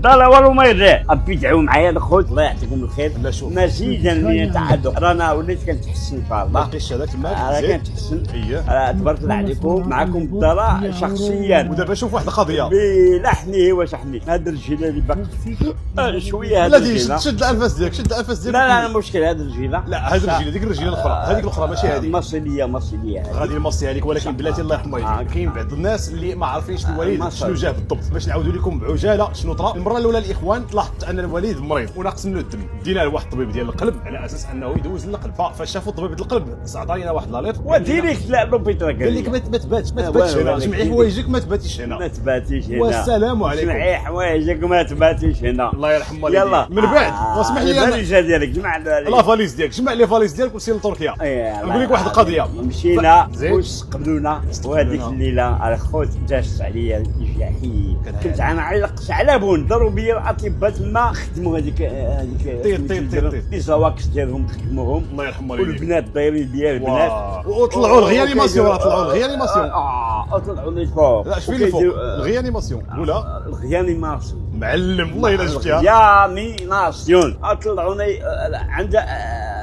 لا والو ما يضيع ابي تعاون معايا الخوت الله يعطيكم الخير. لا شوف ماشي جانبيا تعدوا رانا وليت كنتحسن ان شاء ما الله. لقيتش هذاك تماك راه زيد كنتحسن تبارك الله اييه. عليكم معكم الدار شخصيا ودابا شوف واحد القضيه بلحنه وشحنه. هاد الرجيله اللي باقي شويه هاد بلاتي الرجيله. شد الانفاس ديالك شد الانفاس ديالك. لا لا المشكل هاد الرجيله لا هذه الرجيله ديك الرجيله الاخرى هذيك الاخرى ماشي هذه مصريه هذه. غادي نمصيها لك ولكن بلاتي الله يرحمه يديك كاين بعض الناس اللي ما عارفينش الوليد ما شنو جاه بالضبط. باش نعاودوا لكم بعجاله شنو طرا المره الاولى الاخوان لاحظت ان الوليد مريض وناقص منه الدم. دينا له واحد الطبيب ديال القلب على اساس انه يدوز للقلب. فاش شافوا طبيب القلب عطانا واحد لاليط وديريك لا لوبيتر قال لك ما تباتش هنا جمعي حوايجك ما تباتيش هنا. ما تباتيش هنا. والسلام عليكم. جمعي حوايجك ما تباتيش هنا. الله يرحم والديك. يلا من بعد واسمح لي انا الفاليزه ديالك جمع لا فاليز ديالك جمع لي فاليز ديالك وسير لتركيا. نقول لك واحد القضيه مشينا زيد. واستقبلونا وهذيك الليله الخوت داس عليا الجحيم. كنت عنعلق على ضربوا بيا الاطباء تما خدموا هذيك طير. لي زواكس ديالهم خدموهم. الله يرحم والديك. والبنات دايرين ديال البنات وطلعوا الغيانيماسيون طلعوا الغيانيماسيون. طلعوا لي فوق. لا شوف لي فوق الغيانيماسيون ولا الغيانيماسيون معلم والله الا شفتيها. الغيانيماسيون طلعوني عند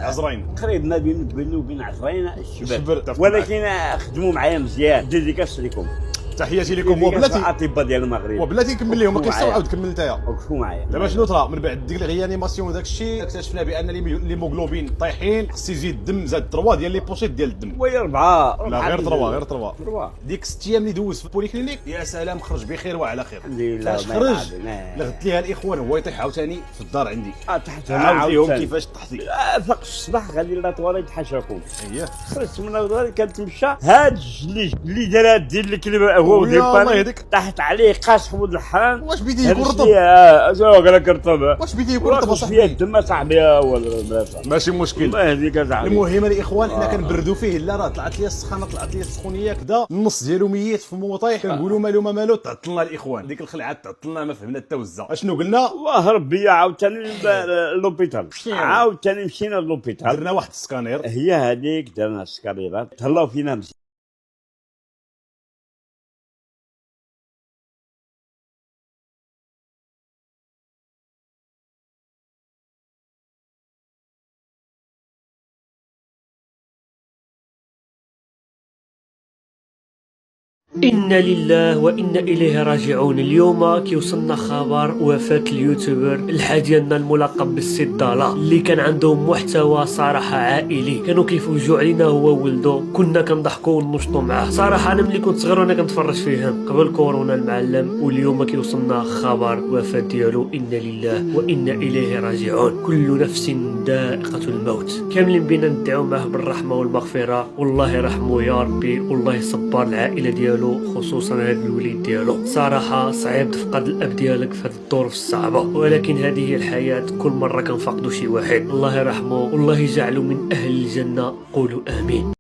عزرين قريب ما بيني وبين عزرين الشباب الشبر. ولكن خدموا معايا مزيان. ديديكاس لكم تحياتي لكم وبلاتي الاطباء ديال المغرب وبلاتي نكمل لهم ما كاينش حتى عاود كمل نتايا. وقفوا معايا دابا شنو طرا من بعد ديك الغيانيماسيون وداك الشيء اكتشفنا بان ليموغلوبين طايحين. خص يزيد الدم زاد 3 ديال لي بوشيت ديال الدم. وي 4 لا غير 3 ديك 6 ايام اللي دوز في البوليكلينيك يا سلام خرج بخير وعلى خير. الحمد لله. فاش خرج لغت ليها الاخوان هو يطيح عاوتاني في الدار عندي. تحت عاود لهم كيفاش طحتي. فوق الصباح غادي لاطوار يتحشركم. اييه خرجت من الدار كنتمشى هاد الجليج اللي دار دير لك هو الله دير يهديك. طاحت عليه قاش حمود الحرام. واش بيدي يكون رطب؟ قال لك رطب. واش بيدي يكون رطب فيا صاحبي؟ الدم صاحبي ولا ماشي مشكل. الله يهديك اصاحبي. المهم الاخوان حنا كنبردوا فيه. لا راه طلعت لي السخانه طلعت لي السخونيه كذا النص ديالو ميت في فمو طايح. كنقولوا مالو ما مالو تعطلنا الاخوان. ديك الخلعه تعطلنا ما فهمنا حتى وزه. اشنو قلنا؟ الله ربي عاوتاني لوبيتال. عاوتاني مشينا لوبيتال درنا واحد السكانير. هي هذيك درنا السكريرات تهلاو فينا مزيان. إنا لله وإنا إليه راجعون. اليوم كيوصلنا خبر وفاة اليوتيوبر الحاد ديالنا الملقب بالسي الضالا اللي كان عنده محتوى صراحة عائلي. كانوا كيفوجوا علينا هو وولدو. كنا كنضحكوا وننشطوا معاه. صراحة أنا ملي كنت صغير وأنا كنتفرج فيهم قبل كورونا المعلم. واليوم كيوصلنا خبر وفاة ديالو. إنا لله وإنا إليه راجعون. كل نفس ذائقة الموت. كاملين بينا ندعو معه بالرحمة والمغفرة. والله يرحمه يا ربي والله يصبر العائلة ديالو خصوصا هذا الوليد ديالو. صراحة صعيب تفقد الاب ديالك في هذه الظروف الصعبة ولكن هذه هي الحياة. كل مرة كنفقدوا شي واحد. الله يرحمه والله يجعله من اهل الجنة. قولوا امين.